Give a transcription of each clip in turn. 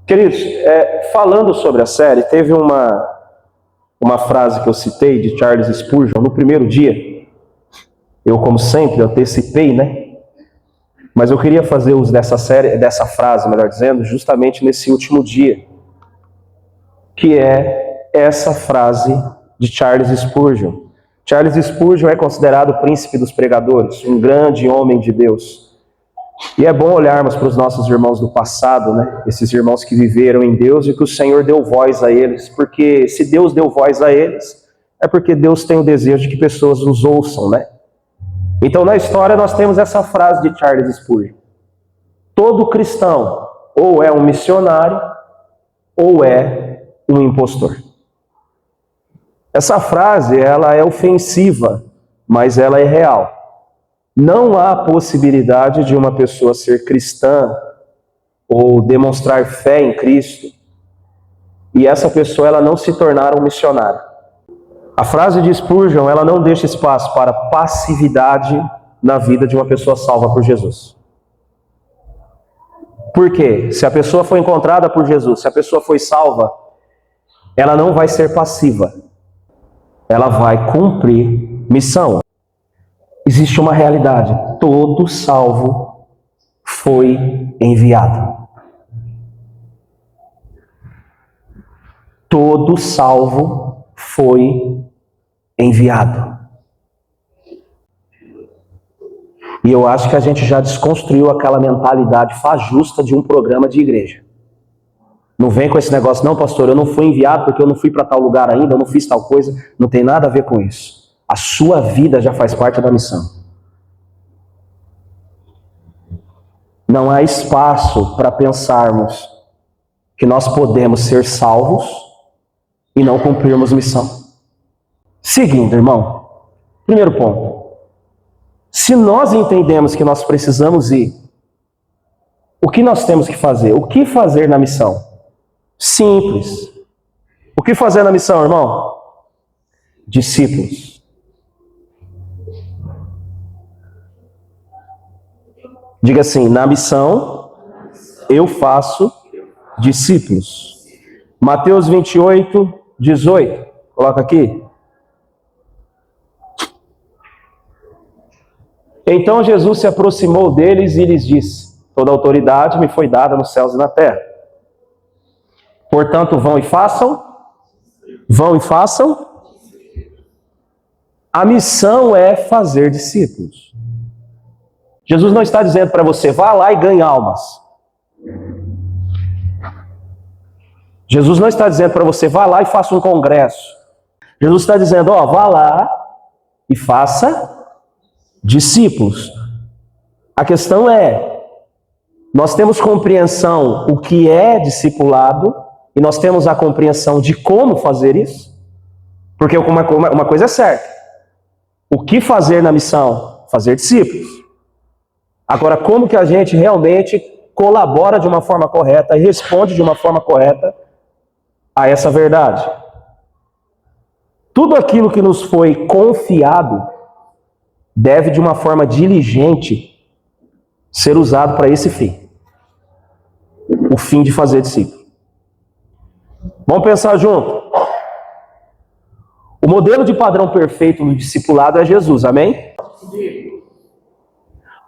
Queridos, falando sobre a série, teve uma frase que eu citei de Charles Spurgeon no primeiro dia. Eu, como sempre, antecipei, né? Mas eu queria fazer uso dessa frase, melhor dizendo, justamente nesse último dia, que é essa frase de Charles Spurgeon. Charles Spurgeon é considerado o príncipe dos pregadores, um grande homem de Deus. E é bom olharmos para os nossos irmãos do passado, né? Esses irmãos que viveram em Deus e que o Senhor deu voz a eles, porque se Deus deu voz a eles, é porque Deus tem o desejo de que pessoas os ouçam, né? Então, na história, nós temos essa frase de Charles Spurgeon: todo cristão ou é um missionário ou é um impostor. Essa frase, ela é ofensiva, mas ela é real. Não há possibilidade de uma pessoa ser cristã ou demonstrar fé em Cristo e essa pessoa ela não se tornar um missionário. A frase de Spurgeon, ela não deixa espaço para passividade na vida de uma pessoa salva por Jesus. Por quê? Se a pessoa foi encontrada por Jesus, se a pessoa foi salva, ela não vai ser passiva. Ela vai cumprir missão. Existe uma realidade: todo salvo foi enviado. Todo salvo foi enviado. E eu acho que a gente já desconstruiu aquela mentalidade fajusta de um programa de igreja. Não vem com esse negócio, não, pastor, eu não fui enviado porque eu não fui para tal lugar ainda, eu não fiz tal coisa. Não tem nada a ver com isso. A sua vida já faz parte da missão. Não há espaço para pensarmos que nós podemos ser salvos e não cumprirmos missão. Seguindo, irmão, primeiro ponto. Se nós entendemos que nós precisamos ir, o que nós temos que fazer? O que fazer na missão? Simples. O que fazer na missão, irmão? Discípulos. Diga assim: na missão eu faço discípulos. Mateus 28, 18. Coloca aqui. Então Jesus se aproximou deles e lhes disse: toda autoridade me foi dada nos céus e na terra. Portanto, vão e façam. Vão e façam. A missão é fazer discípulos. Jesus não está dizendo para você: vá lá e ganhe almas. Jesus não está dizendo para você: vá lá e faça um congresso. Jesus está dizendo: vá lá e faça discípulos. A questão é, nós temos compreensão o que é discipulado e nós temos a compreensão de como fazer isso? Porque uma coisa é certa: o que fazer na missão? Fazer discípulos. Agora, como que a gente realmente colabora de uma forma correta e responde de uma forma correta a essa verdade? Tudo aquilo que nos foi confiado deve, de uma forma diligente, ser usado para esse fim. O fim de fazer discípulo. Vamos pensar junto. O modelo de padrão perfeito do discipulado é Jesus, amém?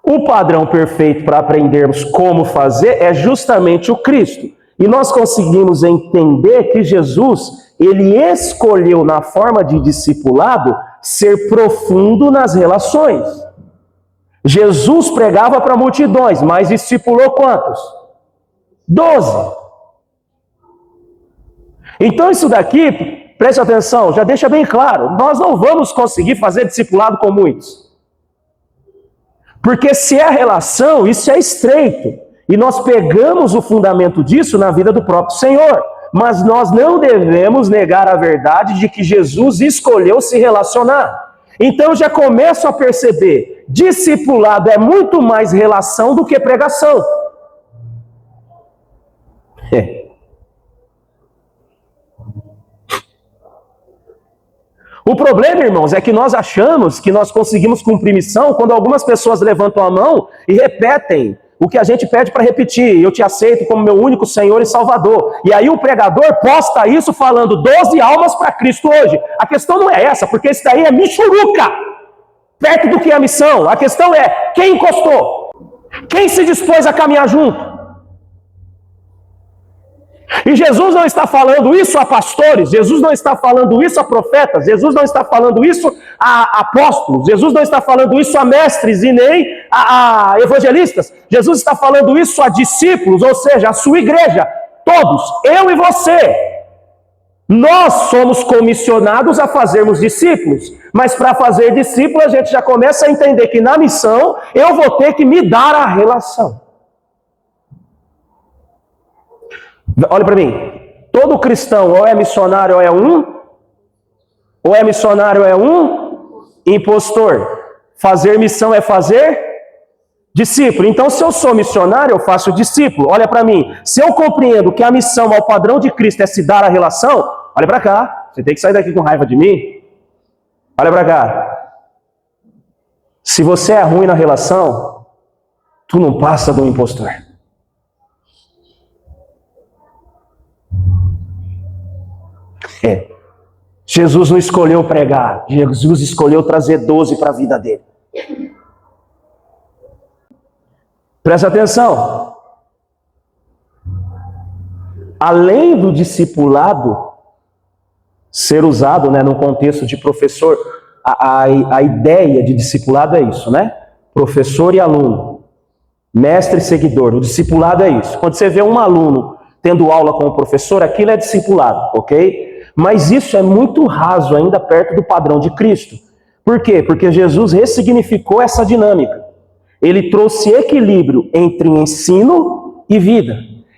O padrão perfeito para aprendermos como fazer é justamente o Cristo. E nós conseguimos entender que Jesus, ele escolheu na forma de discipulado ser profundo nas relações. Jesus pregava para multidões, mas discipulou quantos? 12. Então isso daqui, preste atenção, já deixa bem claro, nós não vamos conseguir fazer discipulado com muitos. Porque se é relação, isso é estreito. E nós pegamos o fundamento disso na vida do próprio Senhor. Mas nós não devemos negar a verdade de que Jesus escolheu se relacionar. Então eu já começo a perceber, discipulado é muito mais relação do que pregação. O problema, irmãos, é que nós achamos que nós conseguimos cumprir missão quando algumas pessoas levantam a mão e repetem o que a gente pede para repetir: eu te aceito como meu único Senhor e Salvador. E aí o pregador posta isso falando 12 almas para Cristo hoje. A questão não é essa, porque isso daí é michuruca, perto do que é a missão. A questão é quem encostou, quem se dispôs a caminhar junto. E Jesus não está falando isso a pastores, Jesus não está falando isso a profetas, Jesus não está falando isso a apóstolos, Jesus não está falando isso a mestres e nem a evangelistas. Jesus está falando isso a discípulos, ou seja, a sua igreja, todos, eu e você. Nós somos comissionados a fazermos discípulos, mas para fazer discípulo a gente já começa a entender que na missão eu vou ter que me dar a relação. Olha para mim, todo cristão ou é missionário ou é um impostor. Fazer missão é fazer discípulo. Então, se eu sou missionário, eu faço discípulo. Olha para mim, se eu compreendo que a missão ao padrão de Cristo é se dar a relação, olha para cá, você tem que sair daqui com raiva de mim. Olha para cá. Se você é ruim na relação, tu não passa de um impostor. Jesus não escolheu pregar, Jesus escolheu trazer 12 para a vida dele. Presta atenção. Além do discipulado ser usado, né, no contexto de professor, a ideia de discipulado é isso, né? Professor e aluno, mestre e seguidor. O discipulado é isso. Quando você vê um aluno tendo aula com o professor, aquilo é discipulado, ok? Mas isso é muito raso ainda perto do padrão de Cristo. Por quê? Porque Jesus ressignificou essa dinâmica. Ele trouxe equilíbrio entre ensino e vida.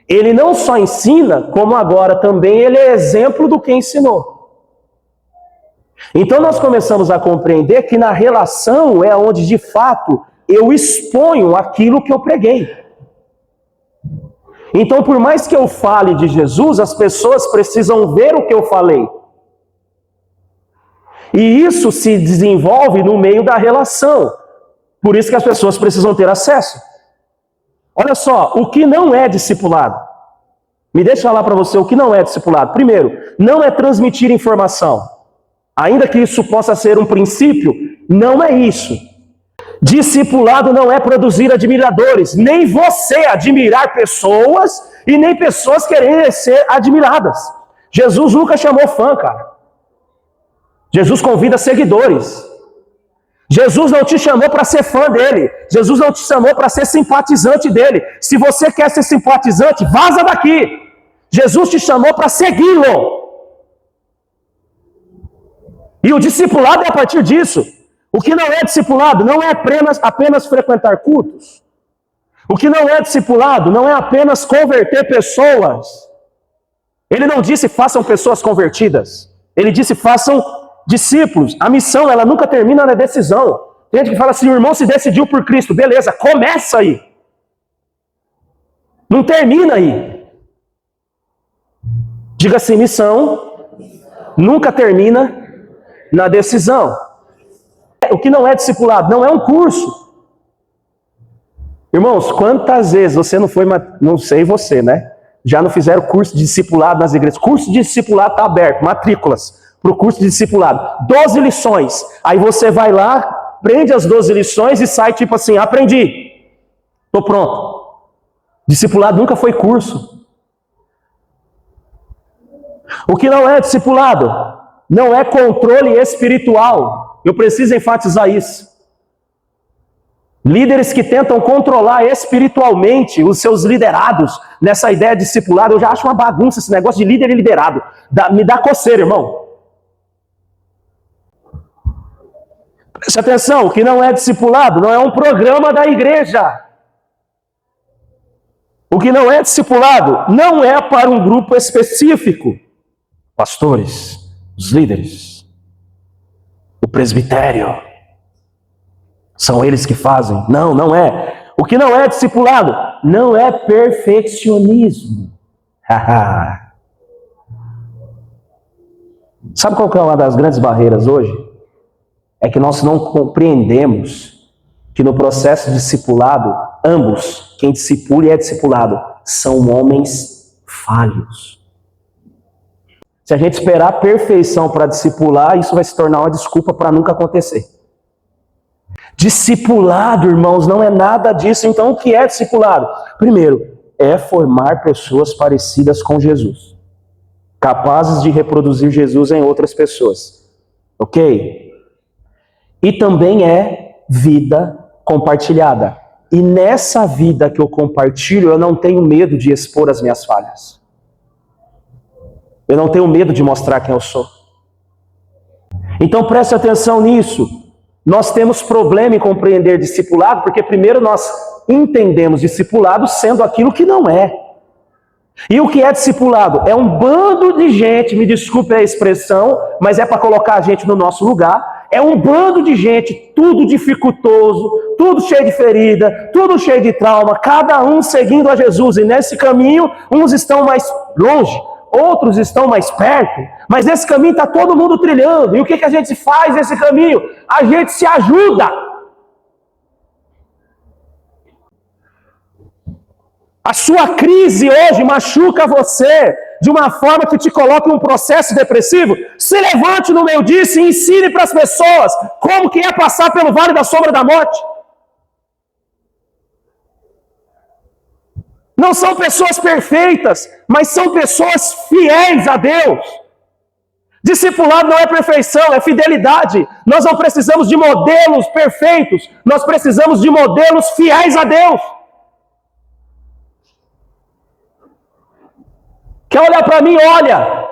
Ele não só ensina, como agora também ele é exemplo do que ensinou. Então nós começamos a compreender que na relação é onde de fato eu exponho aquilo que eu preguei. Então, por mais que eu fale de Jesus, as pessoas precisam ver o que eu falei. E isso se desenvolve no meio da relação. Por isso que as pessoas precisam ter acesso. Olha só, o que não é discipulado. Me deixa falar para você o que não é discipulado. Primeiro, não é transmitir informação. Ainda que isso possa ser um princípio, não é isso. Discipulado não é produzir admiradores, nem você admirar pessoas e nem pessoas quererem ser admiradas. Jesus nunca chamou fã, cara. Jesus convida seguidores. Jesus não te chamou para ser fã dele. Jesus não te chamou para ser simpatizante dele. Se você quer ser simpatizante, vaza daqui. Jesus te chamou para segui-lo. E o discipulado é a partir disso. O que não é discipulado não é apenas frequentar cultos. O que não é discipulado não é apenas converter pessoas. Ele não disse façam pessoas convertidas. Ele disse façam discípulos. A missão, ela nunca termina na decisão. Tem gente que fala assim, o irmão se decidiu por Cristo. Beleza, começa aí. Não termina aí. Diga assim, missão nunca termina na decisão. O que não é discipulado não é um curso. Irmãos, quantas vezes você não foi, não sei você, né? Já não fizeram curso de discipulado nas igrejas? Curso de discipulado está aberto, matrículas para o curso de discipulado. 12 lições. Aí você vai lá, prende as 12 lições e sai tipo assim, aprendi. Estou pronto. Discipulado nunca foi curso. O que não é discipulado não é controle espiritual. Eu preciso enfatizar isso. Líderes que tentam controlar espiritualmente os seus liderados, nessa ideia de discipulado, eu já acho uma bagunça esse negócio de líder e liderado. Me dá coceira, irmão. Preste atenção, o que não é discipulado não é um programa da igreja. O que não é discipulado não é para um grupo específico. Pastores, os líderes, o presbitério, são eles que fazem. Não, não é. O que não é discipulado não é perfeccionismo. Sabe qual que é uma das grandes barreiras hoje? É que nós não compreendemos que no processo de discipulado, ambos Quem discipula e é discipulado são homens falhos. Se a gente esperar a perfeição para discipular, isso vai se tornar uma desculpa para nunca acontecer. Discipulado, irmãos, não é nada disso. Então, o que é discipulado? Primeiro, é formar pessoas parecidas com Jesus, capazes de reproduzir Jesus em outras pessoas. Ok? E também é vida compartilhada. E nessa vida que eu compartilho, eu não tenho medo de expor as minhas falhas. Eu não tenho medo de mostrar quem eu sou. Então preste atenção nisso. Nós temos problema em compreender discipulado, porque primeiro nós entendemos discipulado sendo aquilo que não é. E o que é discipulado? É um bando de gente, me desculpe a expressão, mas é para colocar a gente no nosso lugar. É um bando de gente, tudo dificultoso, tudo cheio de ferida, tudo cheio de trauma, cada um seguindo a Jesus. E nesse caminho, uns estão mais longe, outros estão mais perto, mas nesse caminho está todo mundo trilhando. E o que a gente faz nesse caminho? A gente se ajuda. A sua crise hoje machuca você de uma forma que te coloca em um processo depressivo. Se levante no meio disso e ensine para as pessoas como que é passar pelo vale da sombra da morte. Não são pessoas perfeitas, mas são pessoas fiéis a Deus. Discipulado não é perfeição, é fidelidade. Nós não precisamos de modelos perfeitos, nós precisamos de modelos fiéis a Deus. Quer olhar para mim? Olha.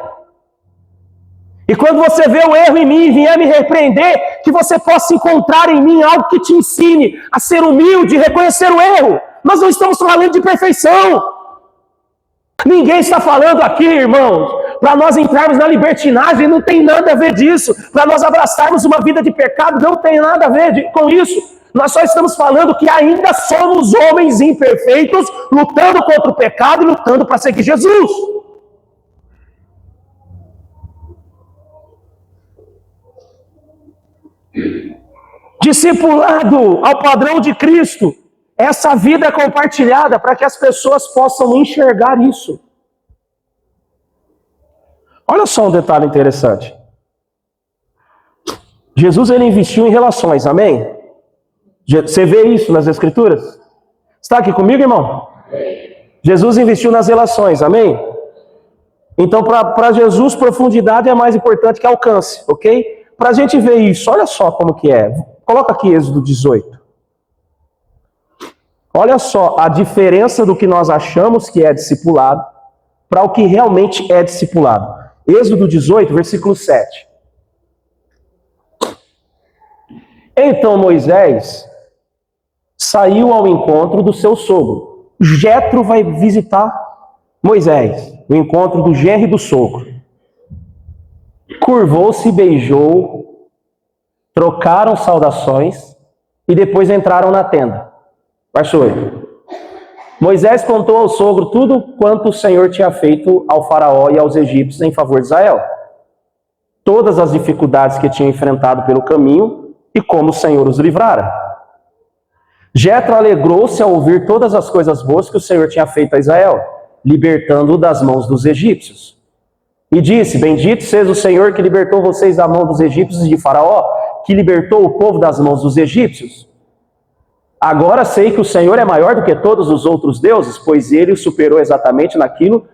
E quando você vê o erro em mim e vier me repreender, que você possa encontrar em mim algo que te ensine a ser humilde, reconhecer o erro. Nós não estamos falando de perfeição. Ninguém está falando aqui, irmãos, para nós entrarmos na libertinagem, não tem nada a ver disso. Para nós abraçarmos uma vida de pecado, não tem nada a ver com isso. Nós só estamos falando que ainda somos homens imperfeitos, lutando contra o pecado e lutando para seguir Jesus. Discipulado ao padrão de Cristo. Essa vida é compartilhada para que as pessoas possam enxergar isso. Olha só um detalhe interessante. Jesus ele investiu em relações, amém? Você vê isso nas Escrituras? Está aqui comigo, irmão? Jesus investiu nas relações, amém? Então, para Jesus, profundidade é mais importante que alcance, ok? Para a gente ver isso, olha só como que é. Coloca aqui Êxodo 18. Olha só a diferença do que nós achamos que é discipulado para o que realmente é discipulado. Êxodo 18, versículo 7. Então Moisés saiu ao encontro do seu sogro. Jetro vai visitar Moisés, o encontro do genro e do sogro. Curvou-se, beijou, trocaram saudações e depois entraram na tenda. Verso 8. Moisés contou ao sogro tudo quanto o Senhor tinha feito ao faraó e aos egípcios em favor de Israel. Todas as dificuldades que tinham enfrentado pelo caminho e como o Senhor os livrara. Jetro alegrou-se ao ouvir todas as coisas boas que o Senhor tinha feito a Israel, libertando-o das mãos dos egípcios. E disse: Bendito seja o Senhor que libertou vocês da mão dos egípcios e de Faraó, que libertou o povo das mãos dos egípcios. Agora sei que o Senhor é maior do que todos os outros deuses, pois ele o superou exatamente naquilo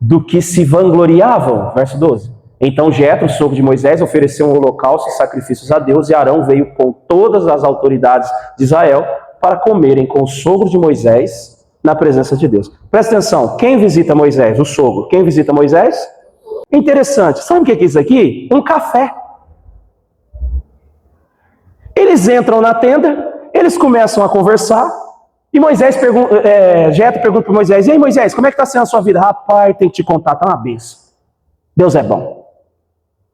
do que se vangloriavam. Verso 12. Então Jetro, sogro de Moisés, ofereceu um holocausto e sacrifícios a Deus, e Arão veio com todas as autoridades de Israel para comerem com o sogro de Moisés na presença de Deus. Presta atenção, quem visita Moisés? O sogro. Quem visita Moisés? Interessante. Sabe o que é isso aqui? Um café. Eles entram na tenda, eles começam a conversar, e Jetro pergunta para Moisés: E aí, Moisés, como é que está sendo a sua vida? Rapaz, tem que te contar, está uma benção. Deus é bom.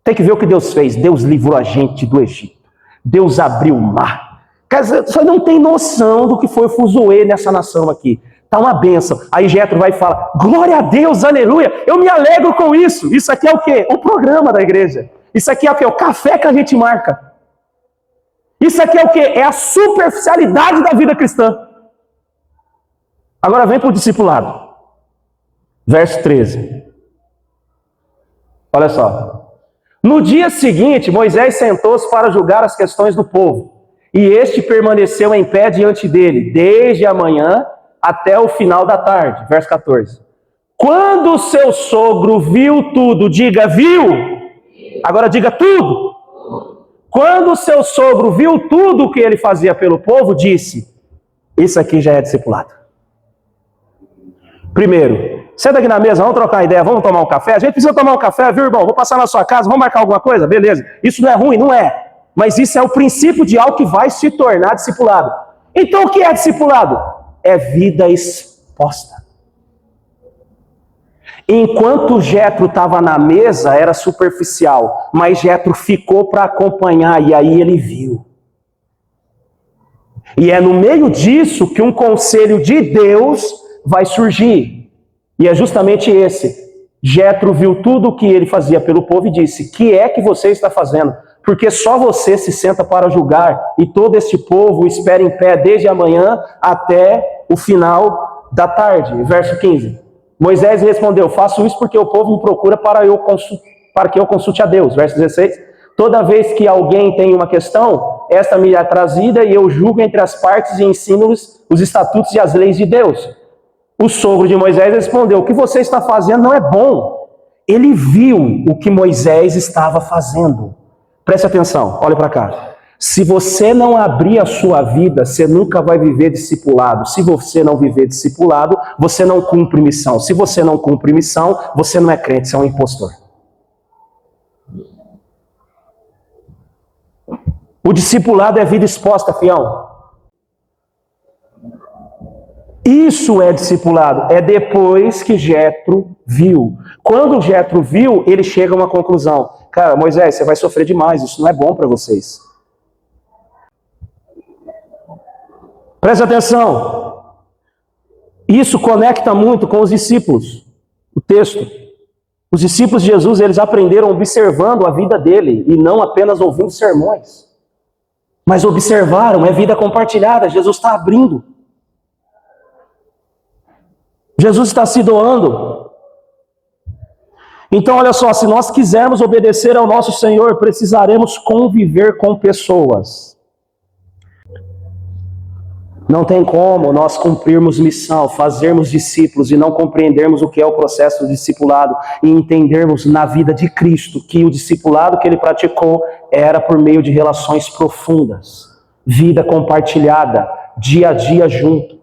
Tem que ver o que Deus fez. Deus livrou a gente do Egito. Deus abriu o mar. Você não tem noção do que foi o fuzuê nessa nação aqui. Está uma benção. Aí Jetro vai e fala: glória a Deus, aleluia. Eu me alegro com isso. Isso aqui é o quê? O programa da igreja. Isso aqui é o quê? O café que a gente marca. Isso aqui é o quê? É a superficialidade da vida cristã. Agora vem para o discipulado. Verso 13. Olha só. No dia seguinte, Moisés sentou-se para julgar as questões do povo. E este permaneceu em pé diante dele, desde a manhã até o final da tarde. Verso 14. Quando seu sogro viu tudo, diga, viu. Agora diga tudo. Quando seu sogro viu tudo o que ele fazia pelo povo, disse, isso aqui já é discipulado. Primeiro, senta aqui na mesa, vamos trocar ideia, vamos tomar um café. A gente precisa tomar um café, viu, irmão? Vou passar na sua casa, vamos marcar alguma coisa? Beleza. Isso não é ruim, não é. Mas isso é o princípio de algo que vai se tornar discipulado. Então o que é discipulado? É vida exposta. Enquanto Jetro estava na mesa, era superficial. Mas Jetro ficou para acompanhar e aí ele viu. E é no meio disso que um conselho de Deus vai surgir. E é justamente esse. Jetro viu tudo o que ele fazia pelo povo e disse, que é que você está fazendo? Porque só você se senta para julgar e todo este povo espera em pé desde a manhã até o final da tarde. Verso 15. Moisés respondeu, faço isso porque o povo me procura para que eu consulte a Deus. Verso 16. Toda vez que alguém tem uma questão, esta me é trazida e eu julgo entre as partes e ensino-lhes os estatutos e as leis de Deus. O sogro de Moisés respondeu, o que você está fazendo não é bom. Ele viu o que Moisés estava fazendo. Preste atenção, olha para cá. Se você não abrir a sua vida, você nunca vai viver discipulado. Se você não viver discipulado, você não cumpre missão. Se você não cumpre missão, você não é crente, você é um impostor. O discipulado é vida exposta, fião. Isso é discipulado. É depois que Jetro viu. Quando Jetro viu, ele chega a uma conclusão. Cara, Moisés, você vai sofrer demais. Isso não é bom para vocês. Preste atenção. Isso conecta muito com os discípulos. O texto. Os discípulos de Jesus, eles aprenderam observando a vida dele e não apenas ouvindo sermões. Mas observaram, é vida compartilhada. Jesus está abrindo. Jesus está se doando. Então, olha só, se nós quisermos obedecer ao nosso Senhor, precisaremos conviver com pessoas. Não tem como nós cumprirmos missão, fazermos discípulos e não compreendermos o que é o processo do discipulado e entendermos na vida de Cristo que o discipulado que ele praticou era por meio de relações profundas, vida compartilhada, dia a dia junto.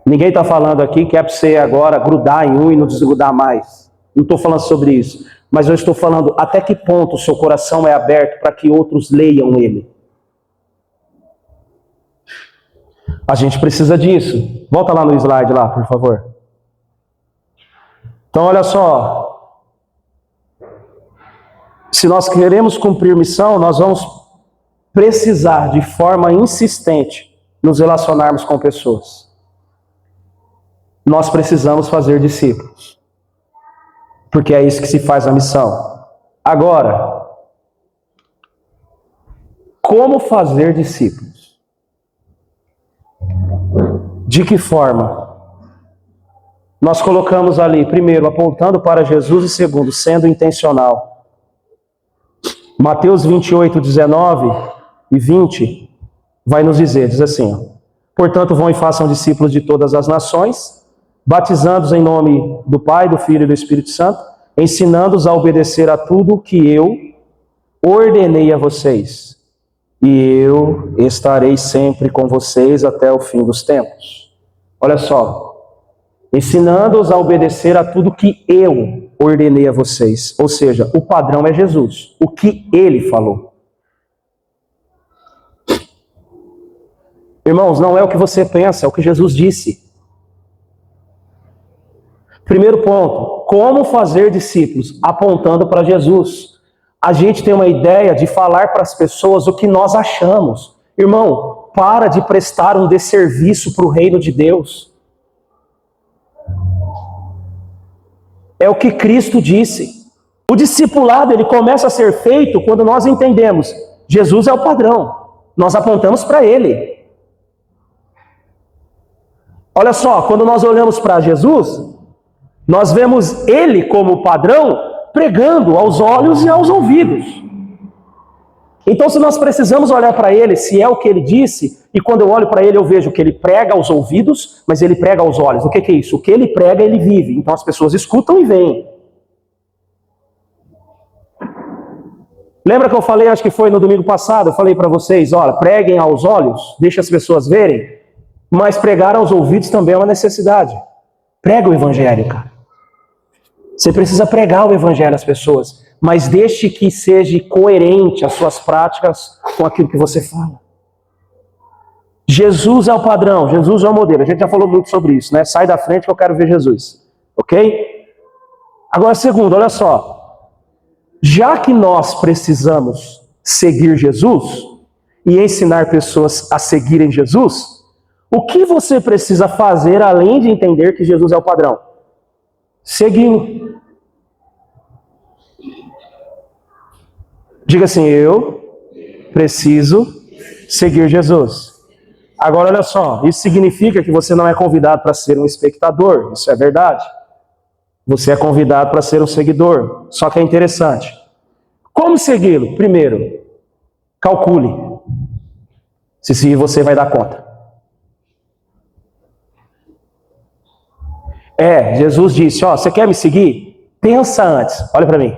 Ninguém está falando aqui que é para você agora grudar em um e não desgrudar mais. Não estou falando sobre isso. Mas eu estou falando até que ponto o seu coração é aberto para que outros leiam ele. A gente precisa disso. Volta lá no slide lá, por favor. Então, olha só. Se nós queremos cumprir missão, nós vamos precisar de forma insistente nos relacionarmos com pessoas. Nós precisamos fazer discípulos. Porque é isso que se faz a missão. Agora, como fazer discípulos? De que forma? Nós colocamos ali, primeiro, apontando para Jesus e segundo, sendo intencional. Mateus 28, 19 e 20 vai nos dizer, diz assim, portanto, vão e façam discípulos de todas as nações, batizando-os em nome do Pai, do Filho e do Espírito Santo, ensinando-os a obedecer a tudo que eu ordenei a vocês. E eu estarei sempre com vocês até o fim dos tempos. Olha só. Ensinando-os a obedecer a tudo que eu ordenei a vocês. Ou seja, o padrão é Jesus. O que ele falou. Irmãos, não é o que você pensa, é o que Jesus disse. Primeiro ponto, como fazer discípulos? Apontando para Jesus. A gente tem uma ideia de falar para as pessoas o que nós achamos. Irmão, para de prestar um desserviço para o reino de Deus. É o que Cristo disse. O discipulado, ele começa a ser feito quando nós entendemos. Jesus é o padrão. Nós apontamos para ele. Olha só, quando nós olhamos para Jesus, nós vemos ele como padrão pregando aos olhos e aos ouvidos. Então, se nós precisamos olhar para ele, se é o que ele disse, e quando eu olho para ele eu vejo que ele prega aos ouvidos, mas ele prega aos olhos. O que é isso? O que ele prega, ele vive. Então as pessoas escutam e veem. Lembra que eu falei, acho que foi no domingo passado, eu falei para vocês, olha, preguem aos olhos, deixa as pessoas verem, mas pregar aos ouvidos também é uma necessidade. Prega o evangelho, cara. Você precisa pregar o evangelho às pessoas, mas deixe que seja coerente as suas práticas com aquilo que você fala. Jesus é o padrão, Jesus é o modelo. A gente já falou muito sobre isso, né? Sai da frente que eu quero ver Jesus. Ok? Agora, segundo, olha só. Já que nós precisamos seguir Jesus e ensinar pessoas a seguirem Jesus, o que você precisa fazer além de entender que Jesus é o padrão? Segui-lo. Diga assim, eu preciso seguir Jesus. Agora olha só, isso significa que você não é convidado para ser um espectador, isso é verdade. Você é convidado para ser um seguidor, só que é interessante. Como segui-lo? Primeiro, calcule se você vai dar conta. Jesus disse, você quer me seguir? Pensa antes. Olha para mim.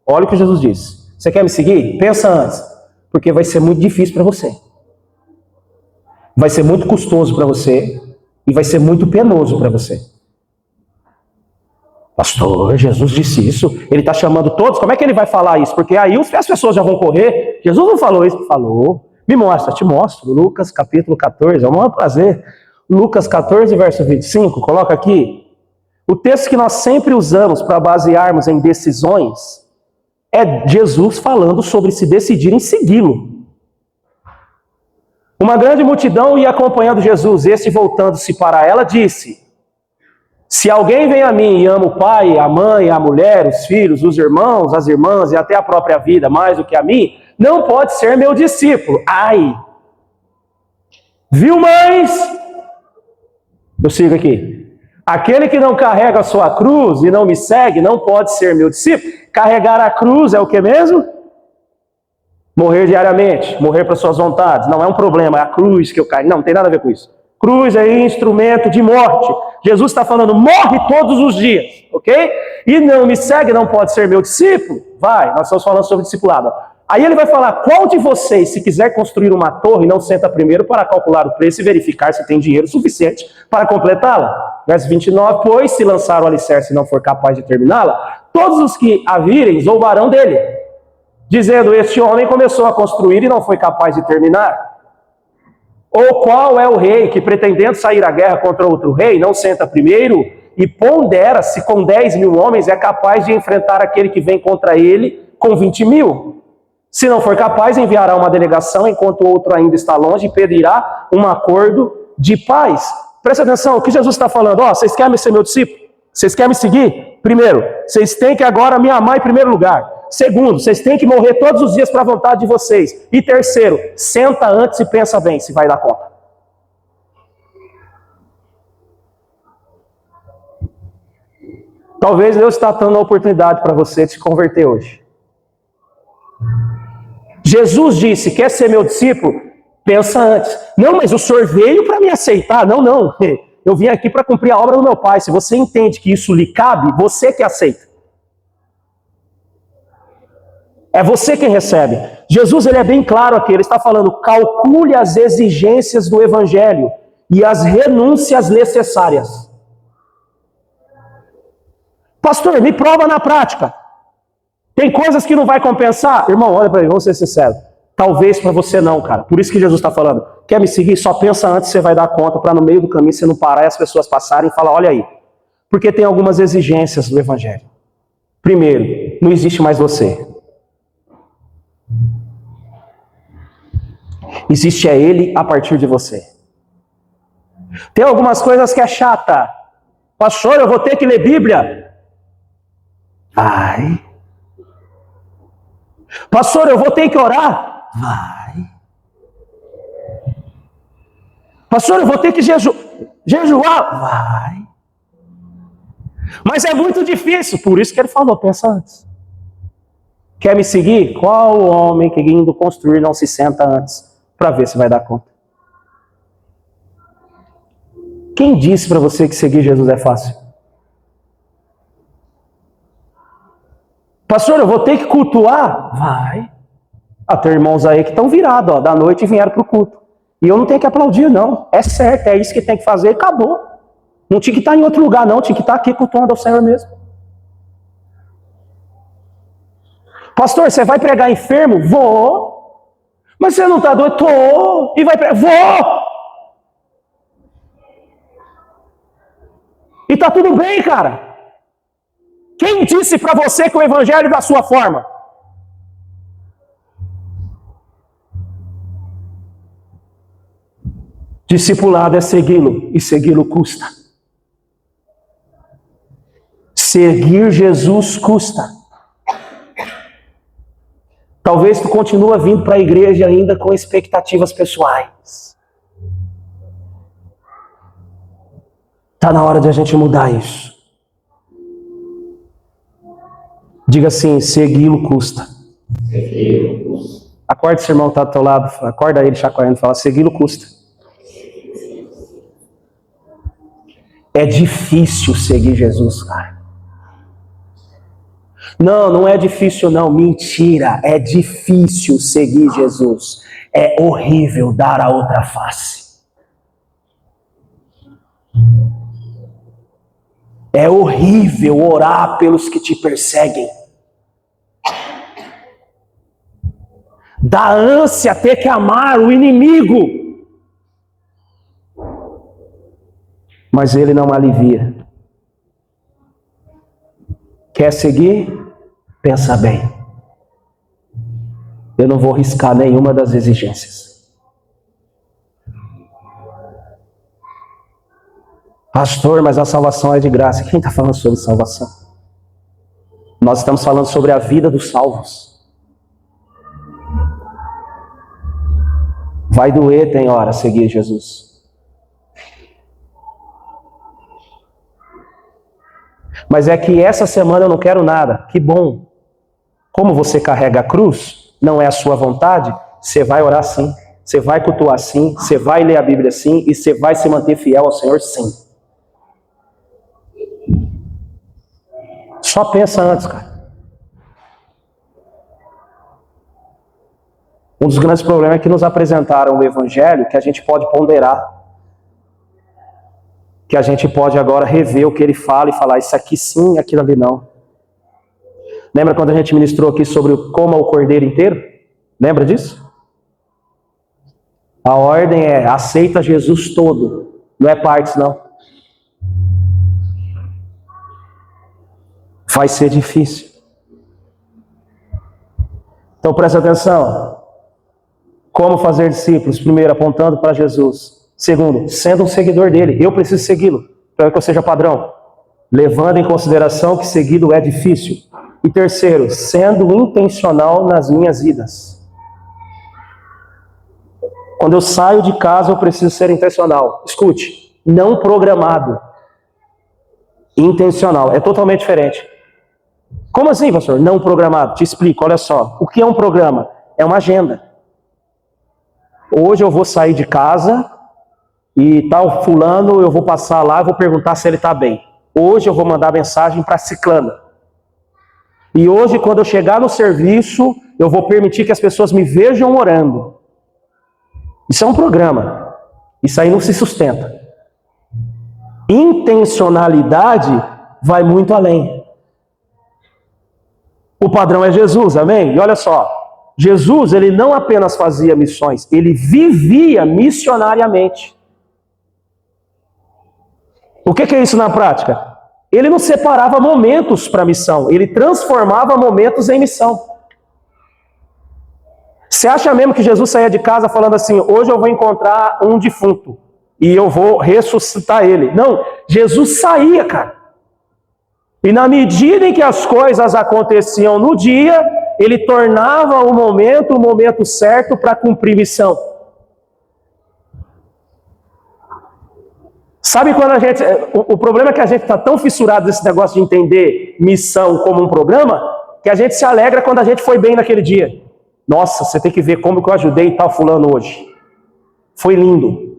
Olha o que Jesus disse. Você quer me seguir? Pensa antes. Porque vai ser muito difícil para você. Vai ser muito custoso para você. E vai ser muito penoso para você. Pastor, Jesus disse isso. Ele está chamando todos. Como é que ele vai falar isso? Porque aí as pessoas já vão correr. Jesus não falou isso. Falou. Me mostra, te mostro. Lucas capítulo 14. É um maior prazer. Lucas 14, verso 25. Coloca aqui. O texto que nós sempre usamos para basearmos em decisões é Jesus falando sobre se decidir em segui-lo. Uma grande multidão ia acompanhando Jesus. Este, voltando-se para ela, disse: se alguém vem a mim e ama o pai, a mãe, a mulher, os filhos, os irmãos, as irmãs e até a própria vida mais do que a mim, não pode ser meu discípulo. Ai! Viu, mães? Eu sigo aqui. Aquele que não carrega a sua cruz e não me segue não pode ser meu discípulo. Carregar a cruz é o que mesmo? Morrer diariamente, morrer para suas vontades. Não é um problema, é a cruz que eu carrego. Não tem nada a ver com isso. Cruz é instrumento de morte. Jesus está falando, morre todos os dias, ok? E não me segue, não pode ser meu discípulo. Vai, nós estamos falando sobre discipulado. Aí ele vai falar, qual de vocês, se quiser construir uma torre, não senta primeiro para calcular o preço e verificar se tem dinheiro suficiente para completá-la? Verso 29, pois se lançar o alicerce e não for capaz de terminá-la, todos os que a virem zombarão dele, dizendo, este homem começou a construir e não foi capaz de terminar. Ou qual é o rei que, pretendendo sair à guerra contra outro rei, não senta primeiro e pondera se com 10 mil homens é capaz de enfrentar aquele que vem contra ele com 20 mil? Se não for capaz, enviará uma delegação enquanto o outro ainda está longe e pedirá um acordo de paz. Presta atenção, o que Jesus está falando? Vocês querem ser meu discípulo? Vocês querem me seguir? Primeiro, vocês têm que agora me amar em primeiro lugar. Segundo, vocês têm que morrer todos os dias para a vontade de vocês. E terceiro, senta antes e pensa bem se vai dar conta. Talvez Deus está dando a oportunidade para você de se converter hoje. Jesus disse, quer ser meu discípulo? Pensa antes. Não, mas o senhor veio para me aceitar. Não. Eu vim aqui para cumprir a obra do meu pai. Se você entende que isso lhe cabe, você que aceita. É você quem recebe. Jesus ele é bem claro aqui. Ele está falando, calcule as exigências do evangelho e as renúncias necessárias. Pastor, me prova na prática. Tem coisas que não vai compensar? Irmão, olha para mim, vamos ser sinceros. Talvez para você não, cara. Por isso que Jesus está falando. Quer me seguir? Só pensa antes, você vai dar conta, para no meio do caminho você não parar e as pessoas passarem e falar, olha aí. Porque tem algumas exigências do evangelho. Primeiro, não existe mais você. Existe ele a partir de você. Tem algumas coisas que é chata. Pastor, eu vou ter que ler Bíblia? Vai. Pastor, eu vou ter que orar? Vai. Pastor, eu vou ter que jejuar? Jejuar? Vai. Mas é muito difícil, por isso que ele falou, pensa antes. Quer me seguir? Qual homem que indo construir não se senta antes? Para ver se vai dar conta. Quem disse para você que seguir Jesus é fácil? Pastor, eu vou ter que cultuar? Vai. Tem irmãos aí que estão virados, da noite e vieram para o culto. E eu não tenho que aplaudir, não. É certo, é isso que tem que fazer e acabou. Não tinha que estar em outro lugar, não. Tinha que estar aqui cultuando ao Senhor mesmo. Pastor, você vai pregar enfermo? Vou. Mas você não está doido? Tô. E vai pregar? Vou. E tá tudo bem, cara. Quem disse para você que o evangelho é da sua forma? Discipulado é segui-lo, e segui-lo custa. Seguir Jesus custa. Talvez tu continue vindo para a igreja ainda com expectativas pessoais. Está na hora de a gente mudar isso. Diga assim, segui-lo custa. Acorda esse irmão que está do teu lado, acorda ele chacoalhando e fala, segui-lo custa. É difícil seguir Jesus, cara. Não é difícil não, mentira, é difícil seguir Jesus. É horrível dar a outra face. É horrível orar pelos que te perseguem. Dá ânsia ter que amar o inimigo. Mas ele não alivia. Quer seguir? Pensa bem. Eu não vou riscar nenhuma das exigências. Pastor, mas a salvação é de graça. Quem está falando sobre salvação? Nós estamos falando sobre a vida dos salvos. Vai doer, tem hora, seguir Jesus. Mas é que essa semana eu não quero nada. Que bom. Como você carrega a cruz, não é a sua vontade, você vai orar sim. Você vai cultuar sim. Você vai ler a Bíblia sim. E você vai se manter fiel ao Senhor sim. Só pensa antes, cara. Um dos grandes problemas é que nos apresentaram o Evangelho que a gente pode ponderar. Que a gente pode agora rever o que ele fala e falar isso aqui sim, aquilo ali não. Lembra quando a gente ministrou aqui sobre o coma o cordeiro inteiro? Lembra disso? A ordem é aceita Jesus todo, não é partes não. Vai ser difícil. Então presta atenção. Como fazer discípulos? Primeiro, apontando para Jesus. Segundo, sendo um seguidor dele. Eu preciso segui-lo, para que eu seja padrão. Levando em consideração que segui-lo é difícil. E terceiro, sendo intencional nas minhas idas. Quando eu saio de casa, eu preciso ser intencional. Escute, não programado. Intencional. É totalmente diferente. Como assim, pastor? Não programado. Te explico, olha só. O que é um programa? É uma agenda. Hoje eu vou sair de casa e tal fulano, eu vou passar lá e vou perguntar se ele está bem. Hoje eu vou mandar mensagem para ciclana. E hoje, quando eu chegar no serviço, eu vou permitir que as pessoas me vejam orando. Isso é um programa. Isso aí não se sustenta. Intencionalidade vai muito além. O padrão é Jesus, amém? E olha só. Jesus, ele não apenas fazia missões, ele vivia missionariamente. O que é isso na prática? Ele não separava momentos para missão, ele transformava momentos em missão. Você acha mesmo que Jesus saía de casa falando assim, hoje eu vou encontrar um defunto e eu vou ressuscitar ele? Não, Jesus saía, cara. E na medida em que as coisas aconteciam no dia, ele tornava o momento certo para cumprir missão. Sabe quando a gente... O problema é que a gente está tão fissurado nesse negócio de entender missão como um programa, que a gente se alegra quando a gente foi bem naquele dia. Nossa, você tem que ver como que eu ajudei tal fulano hoje. Foi lindo.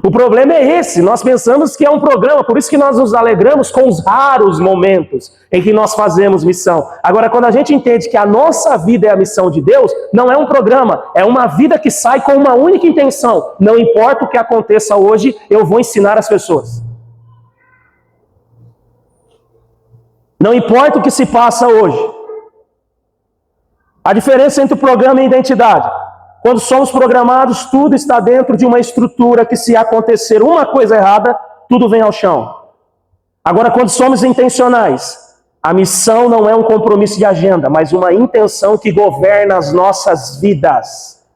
O problema é esse, nós pensamos que é um programa, por isso que nós nos alegramos com os raros momentos em que nós fazemos missão. Agora, quando a gente entende que a nossa vida é a missão de Deus, não é um programa, é uma vida que sai com uma única intenção. Não importa o que aconteça hoje, eu vou ensinar as pessoas. Não importa o que se passa hoje. A diferença entre o programa e a identidade. Quando somos programados, tudo está dentro de uma estrutura que, se acontecer uma coisa errada, tudo vem ao chão. Agora, quando somos intencionais, a missão não é um compromisso de agenda, mas uma intenção que governa as nossas vidas.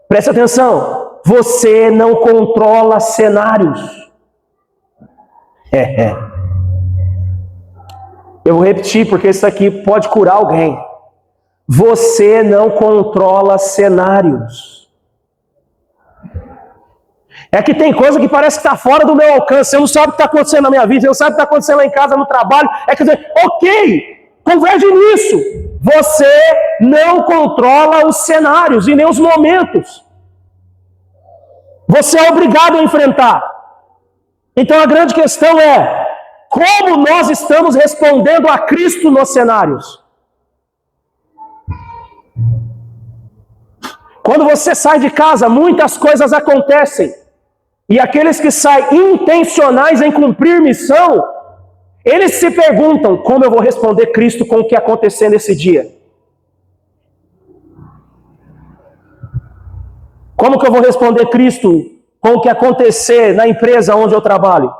Preste atenção, você não controla cenários. Eu vou repetir, porque isso aqui pode curar alguém. Você não controla cenários. É que tem coisa que parece que está fora do meu alcance. Você não sabe o que está acontecendo na minha vida, você não sabe o que está acontecendo lá em casa, no trabalho. É que dizer, ok, converge nisso. Você não controla os cenários e nem os momentos. Você é obrigado a enfrentar. Então a grande questão é, como nós estamos respondendo a Cristo nos cenários? Quando você sai de casa, muitas coisas acontecem. E aqueles que saem intencionais em cumprir missão, eles se perguntam, como eu vou responder Cristo com o que acontecer nesse dia? Como que eu vou responder Cristo com o que acontecer na empresa onde eu trabalho?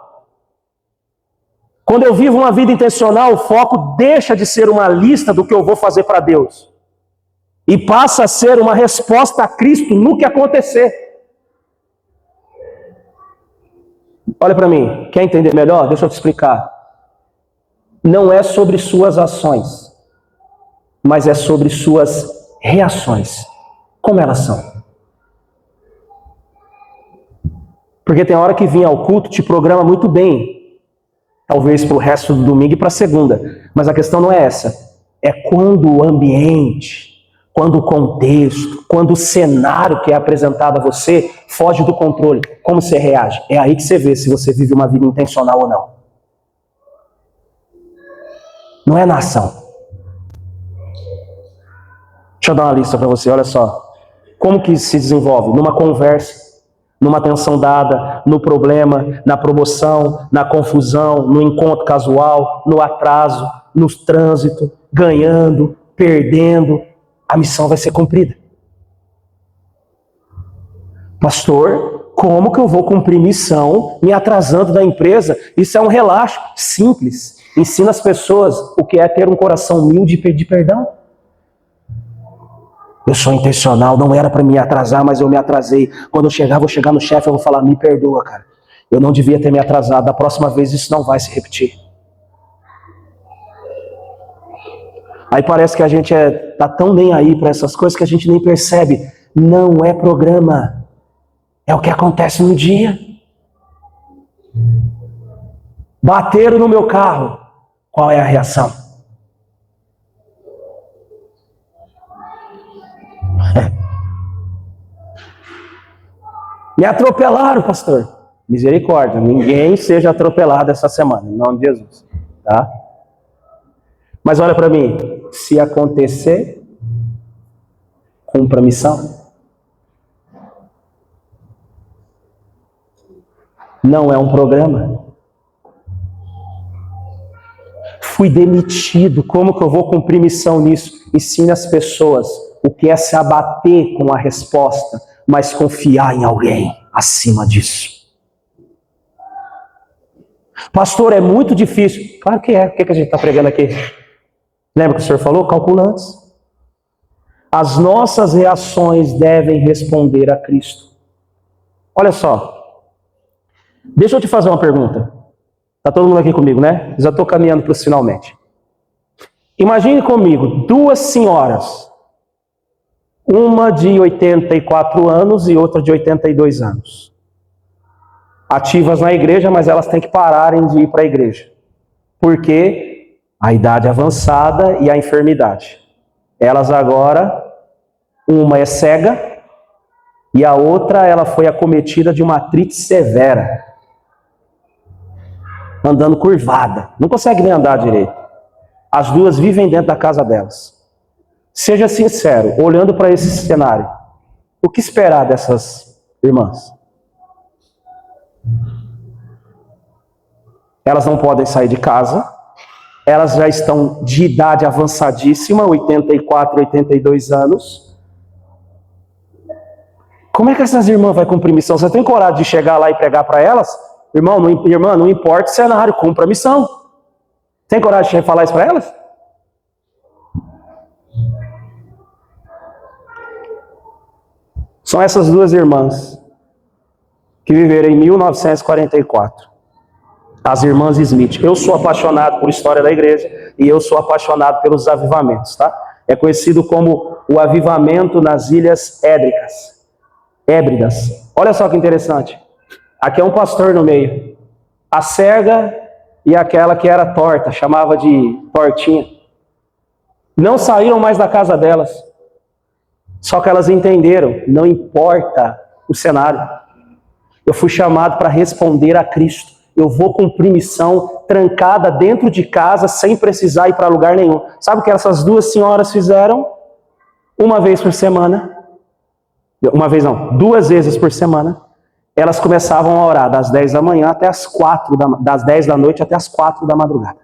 Quando eu vivo uma vida intencional, o foco deixa de ser uma lista do que eu vou fazer para Deus. E passa a ser uma resposta a Cristo no que acontecer. Olha para mim, quer entender melhor? Deixa eu te explicar. Não é sobre suas ações, mas é sobre suas reações. Como elas são? Porque tem hora que vir ao culto, te programa muito bem. Talvez para o resto do domingo e para a segunda. Mas a questão não é essa. É quando o ambiente... Quando o contexto, quando o cenário que é apresentado a você foge do controle, como você reage? É aí que você vê se você vive uma vida intencional ou não. Não é na ação. Deixa eu dar uma lista para você, olha só. Como que se desenvolve? Numa conversa, numa atenção dada, no problema, na promoção, na confusão, no encontro casual, no atraso, no trânsito, ganhando, perdendo. A missão vai ser cumprida. Pastor, como que eu vou cumprir missão me atrasando da empresa? Isso é um relaxo simples. Ensina as pessoas o que é ter um coração humilde e pedir perdão. Eu sou intencional, não era para me atrasar, mas eu me atrasei. Quando eu chegar, vou chegar no chefe, eu vou falar, me perdoa, cara. Eu não devia ter me atrasado. Da próxima vez isso não vai se repetir. Aí parece que a gente tá tão nem aí para essas coisas que a gente nem percebe. Não é programa. É o que acontece no dia. Bateram no meu carro. Qual é a reação? Me atropelaram, pastor. Misericórdia. Ninguém seja atropelado essa semana. Em nome de Jesus. Tá? Mas olha para mim. Se acontecer, cumpra a missão. Não é um programa. Fui demitido, como que eu vou cumprir missão nisso? Ensine as pessoas o que é se abater com a resposta, mas confiar em alguém acima disso. Pastor, é muito difícil. Claro que é. O que a gente está pregando aqui? Lembra que o senhor falou? Calcula antes. As nossas reações devem responder a Cristo. Olha só. Deixa eu te fazer uma pergunta. Está todo mundo aqui comigo, né? Já estou caminhando para os finalmente. Imagine comigo, duas senhoras. Uma de 84 anos e outra de 82 anos. ativas na igreja, mas elas têm que pararem de ir para a igreja. Por quê? A idade avançada e a enfermidade. Elas agora, uma é cega e a outra ela foi acometida de uma artrite severa. Andando curvada. Não consegue nem andar direito. As duas vivem dentro da casa delas. Seja sincero, olhando para esse cenário, o que esperar dessas irmãs? Elas não podem sair de casa, elas já estão de idade avançadíssima, 84, 82 anos. Como é que essas irmãs vão cumprir missão? Você tem coragem de chegar lá e pregar para elas? Irmã, não importa o cenário, cumpra a missão. Tem coragem de falar isso para elas? São essas duas irmãs que viveram em 1944. As irmãs Smith. Eu sou apaixonado por história da igreja e eu sou apaixonado pelos avivamentos, tá? É conhecido como o avivamento nas Ilhas Hébridas. Olha só que interessante. Aqui é um pastor no meio. A cega e aquela que era torta, chamava de tortinha. Não saíram mais da casa delas. Só que elas entenderam, não importa o cenário. Eu fui chamado para responder a Cristo. Eu vou cumprir missão trancada dentro de casa sem precisar ir para lugar nenhum. Sabe o que essas duas senhoras fizeram? Uma vez por semana. Uma vez não, 2 vezes por semana. Elas começavam a orar das 10 da manhã até as 4 das 10 da noite até as 4 da madrugada.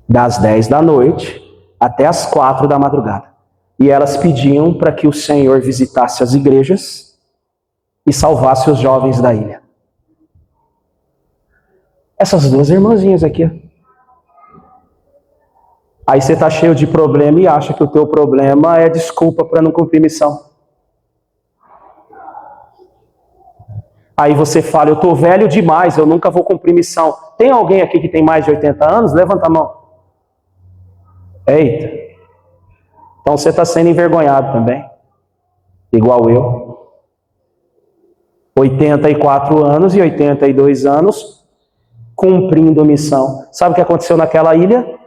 Das 10 da noite até as 4 da madrugada. E elas pediam para que o Senhor visitasse as igrejas e salvasse os jovens da ilha. Essas duas irmãzinhas aqui. Aí você está cheio de problema e acha que o teu problema é desculpa para não cumprir missão. Aí você fala, eu estou velho demais, eu nunca vou cumprir missão. Tem alguém aqui que tem mais de 80 anos? Levanta a mão. Eita. Então você está sendo envergonhado também. Igual eu. 84 anos e 82 anos cumprindo missão. Sabe o que aconteceu naquela ilha?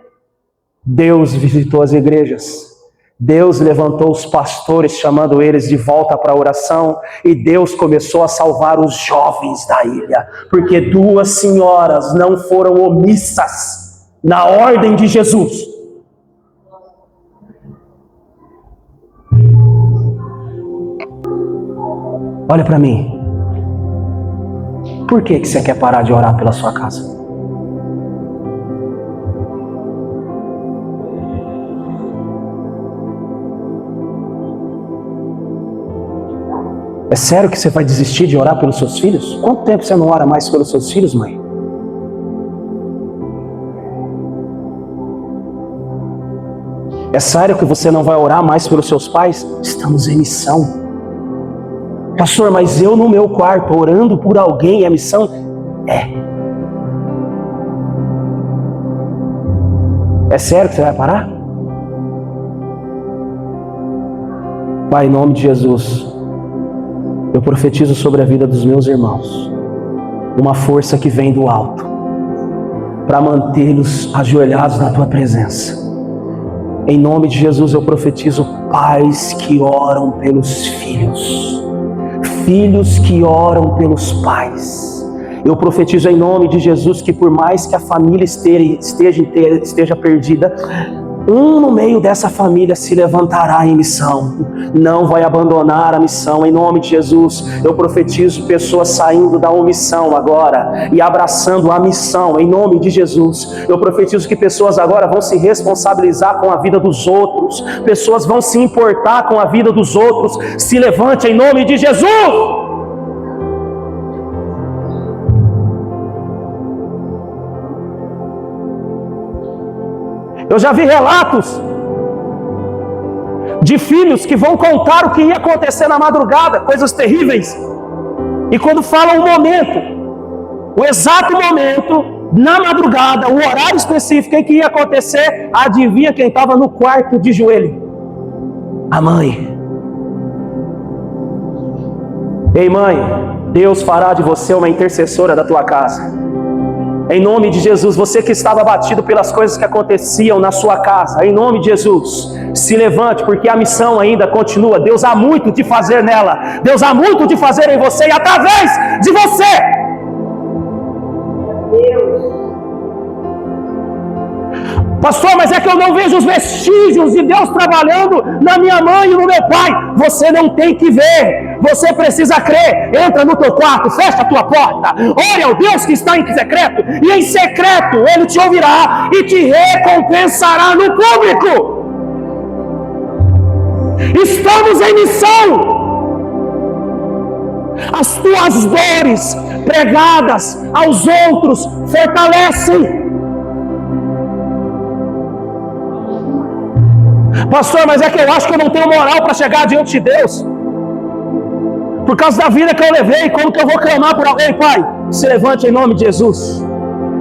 Deus visitou as igrejas. Deus levantou os pastores, chamando eles de volta para a oração, e Deus começou a salvar os jovens da ilha, porque 2 senhoras não foram omissas na ordem de Jesus. Olha para mim. Por que você quer parar de orar pela sua casa? É sério que você vai desistir de orar pelos seus filhos? Quanto tempo você não ora mais pelos seus filhos, mãe? É sério que você não vai orar mais pelos seus pais? Estamos em missão. Pastor, mas eu no meu quarto, orando por alguém, é missão? É sério que você vai parar? Pai, em nome de Jesus, eu profetizo sobre a vida dos meus irmãos uma força que vem do alto para mantê-los ajoelhados na tua presença. Em nome de Jesus, eu profetizo pais que oram pelos filhos, filhos que oram pelos pais. Eu profetizo em nome de Jesus que por mais que a família esteja perdida, um no meio dessa família se levantará em missão, não vai abandonar a missão. Em nome de Jesus, eu profetizo pessoas saindo da omissão agora e abraçando a missão. Em nome de Jesus, eu profetizo que pessoas agora vão se responsabilizar com a vida dos outros, pessoas vão se importar com a vida dos outros. Se levante em nome de Jesus. Eu já vi relatos de filhos que vão contar o que ia acontecer na madrugada, coisas terríveis. E quando falam o momento, o exato momento, na madrugada, o horário específico em que ia acontecer, adivinha quem estava no quarto de joelho? A mãe. Ei, mãe, Deus fará de você uma intercessora da tua casa. Em nome de Jesus, você que estava abatido pelas coisas que aconteciam na sua casa, em nome de Jesus, se levante, porque a missão ainda continua. Deus há muito de fazer nela, Deus há muito de fazer em você e através de você. Pastor, mas é que eu não vejo os vestígios de Deus trabalhando na minha mãe e no meu pai. Você não tem que ver, você precisa crer. Entra no teu quarto, fecha a tua porta, ore ao Deus que está em secreto, e em secreto Ele te ouvirá e te recompensará no público. Estamos em missão. As tuas dores pregadas aos outros fortalecem. Pastor, mas é que eu acho que eu não tenho moral para chegar diante de Deus, por causa da vida que eu levei. Como que eu vou clamar por alguém? Pai, se levante em nome de Jesus,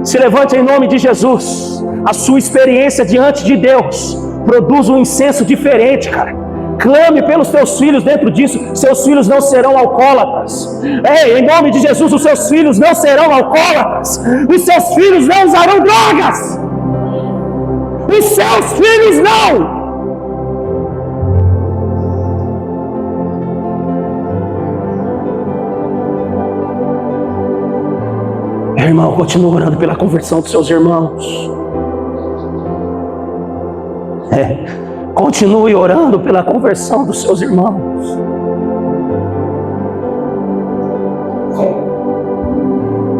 se levante em nome de Jesus. A sua experiência diante de Deus produz um incenso diferente, cara. Clame pelos teus filhos dentro disso. Seus filhos não serão alcoólatras. Em nome de Jesus, os seus filhos não serão alcoólatras. Os seus filhos não usarão drogas. Os seus filhos não. Irmão, continue orando pela conversão dos seus irmãos. Continue orando pela conversão dos seus irmãos.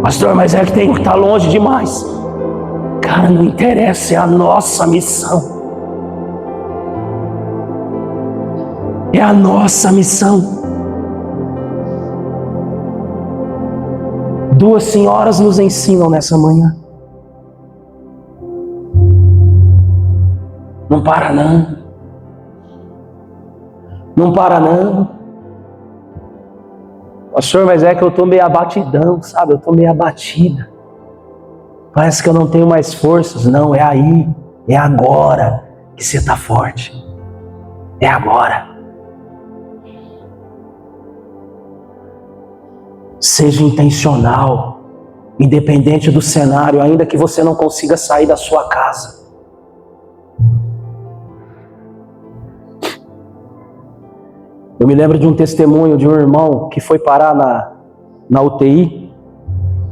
Pastor, mas é que tem que estar longe demais. Cara, não interessa, é a nossa missão. É a nossa missão. Duas senhoras nos ensinam nessa manhã. Não para não. Não para não. Pastor, mas é que eu estou meio abatidão, sabe? Eu estou meio abatida. Parece que eu não tenho mais forças. Não, é aí. É agora que você está forte. É agora. Seja intencional, independente do cenário, ainda que você não consiga sair da sua casa. Eu me lembro de um testemunho de um irmão que foi parar na UTI,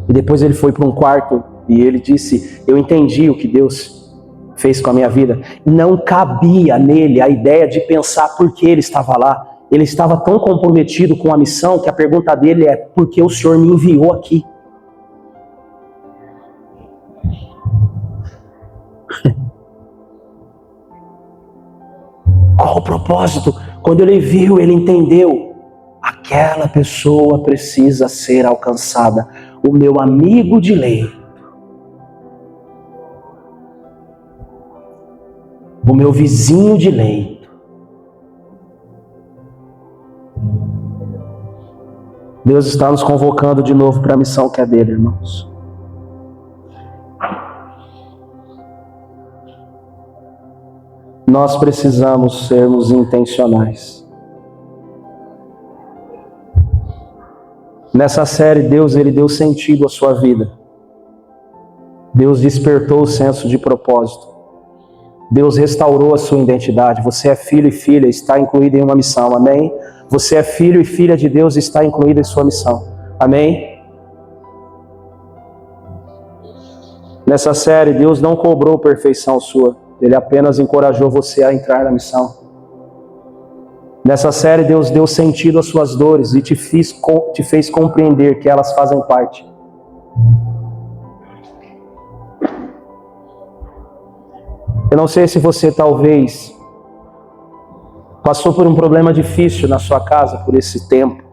e depois ele foi para um quarto e ele disse: eu entendi o que Deus fez com a minha vida. Não cabia nele a ideia de pensar por que ele estava lá. Ele estava tão comprometido com a missão que a pergunta dele é: por que o Senhor me enviou aqui? Qual o propósito? Quando ele viu, ele entendeu. Aquela pessoa precisa ser alcançada. O meu amigo de leito. O meu vizinho de leito. Deus está nos convocando de novo para a missão que é dele, irmãos. Nós precisamos sermos intencionais. Nessa série, Deus ele deu sentido à sua vida. Deus despertou o senso de propósito. Deus restaurou a sua identidade. Você é filho e filha, está incluído em uma missão. Amém? Você é filho e filha de Deus, está incluído em sua missão. Amém? Nessa série, Deus não cobrou perfeição sua. Ele apenas encorajou você a entrar na missão. Nessa série, Deus deu sentido às suas dores e te fez compreender que elas fazem parte. Eu não sei se você talvez passou por um problema difícil na sua casa por esse tempo.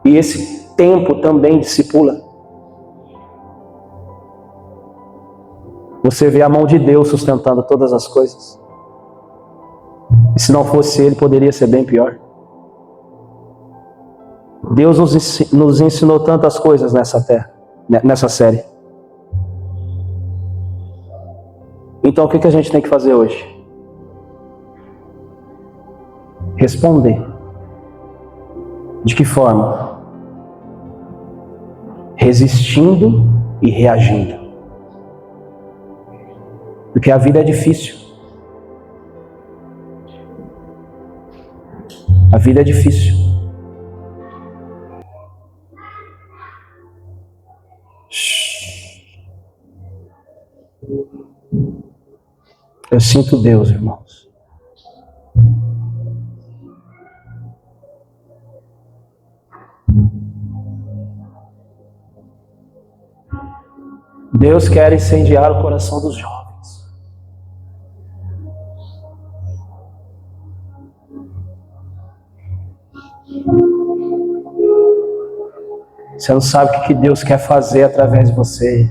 E esse tempo também discipula. Você vê a mão de Deus sustentando todas as coisas. E se não fosse Ele, poderia ser bem pior. Deus nos ensinou tantas coisas nessa série. Então o que a gente tem que fazer hoje? Responder. De que forma? resistindo e reagindo. Porque a vida é difícil. A vida é difícil. Eu sinto Deus, irmãos. Deus quer incendiar o coração dos jovens. Você não sabe o que Deus quer fazer através de você.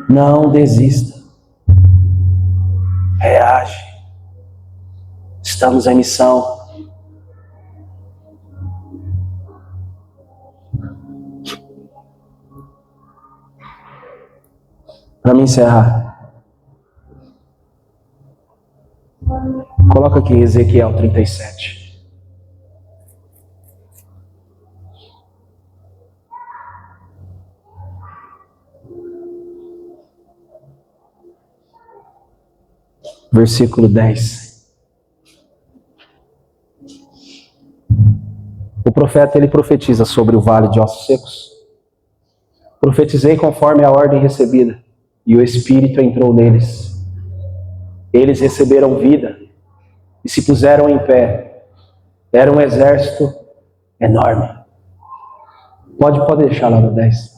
Não desista. Reage. Estamos em missão. Para me encerrar, coloca aqui Ezequiel 37. Versículo 10. O profeta, ele profetiza sobre o vale de ossos secos. Profetizei conforme a ordem recebida, e o Espírito entrou neles. Eles receberam vida e se puseram em pé. Era um exército enorme. Pode deixar lá no 10.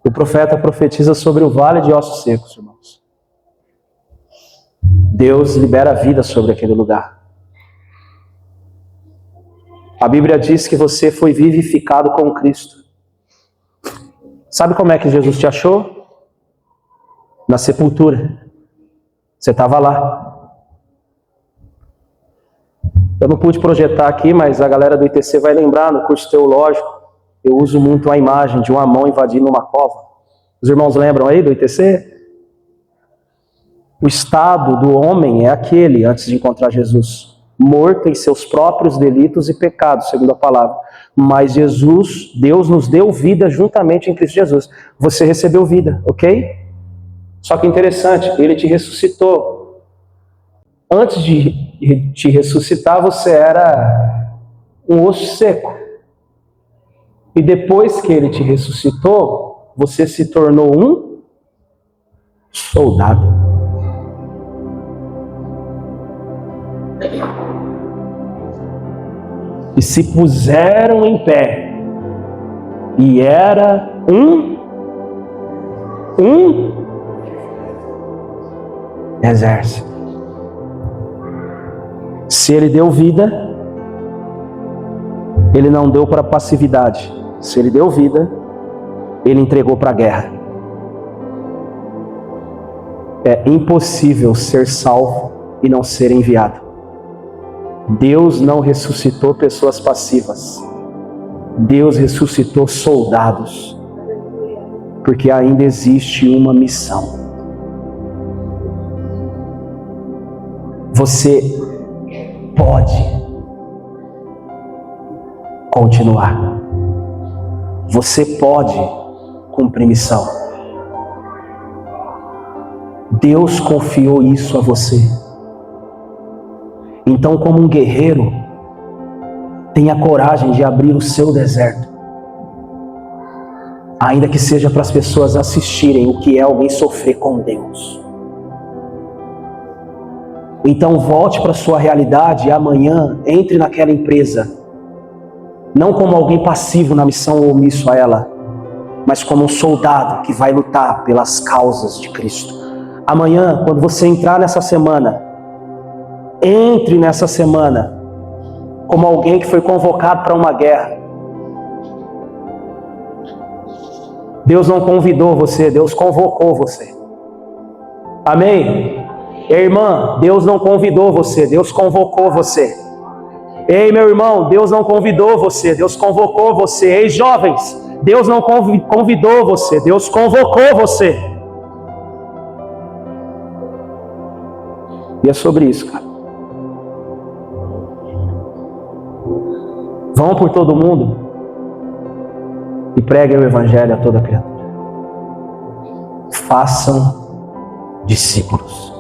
O profeta profetiza sobre o vale de ossos secos, irmãos. Deus libera vida sobre aquele lugar. A Bíblia diz que você foi vivificado com Cristo. Sabe como é que Jesus te achou? Na sepultura. Você estava lá. Eu não pude projetar aqui, mas a galera do ITC vai lembrar, no curso teológico, eu uso muito a imagem de uma mão invadindo uma cova. Os irmãos lembram aí do ITC? O estado do homem é aquele, antes de encontrar Jesus, morto em seus próprios delitos e pecados, segundo a palavra. Mas Jesus, Deus nos deu vida juntamente em Cristo Jesus. Você recebeu vida, ok? Só que interessante, Ele te ressuscitou. Antes de te ressuscitar, você era um osso seco. E depois que Ele te ressuscitou, você se tornou um soldado. E se puseram em pé, e era um exército. Se Ele deu vida, Ele não deu para passividade. Se Ele deu vida, Ele entregou para a guerra. É impossível ser salvo e não ser enviado. Deus não ressuscitou pessoas passivas. Deus ressuscitou soldados. Porque ainda existe uma missão. Você pode continuar. Você pode cumprir missão. Deus confiou isso a você. Então, como um guerreiro, tenha coragem de abrir o seu deserto. Ainda que seja para as pessoas assistirem o que é alguém sofrer com Deus. Então volte para a sua realidade e amanhã entre naquela empresa. Não como alguém passivo na missão ou omisso a ela, mas como um soldado que vai lutar pelas causas de Cristo. Amanhã, quando você entrar nessa semana, entre nessa semana como alguém que foi convocado para uma guerra. Deus não convidou você, Deus convocou você. Amém? Irmã, Deus não convidou você, Deus convocou você. Ei, meu irmão, Deus não convidou você, Deus convocou você. Ei, jovens, Deus não convidou você, Deus convocou você. E é sobre isso, cara. Vão por todo mundo e preguem o Evangelho a toda criatura. Façam discípulos.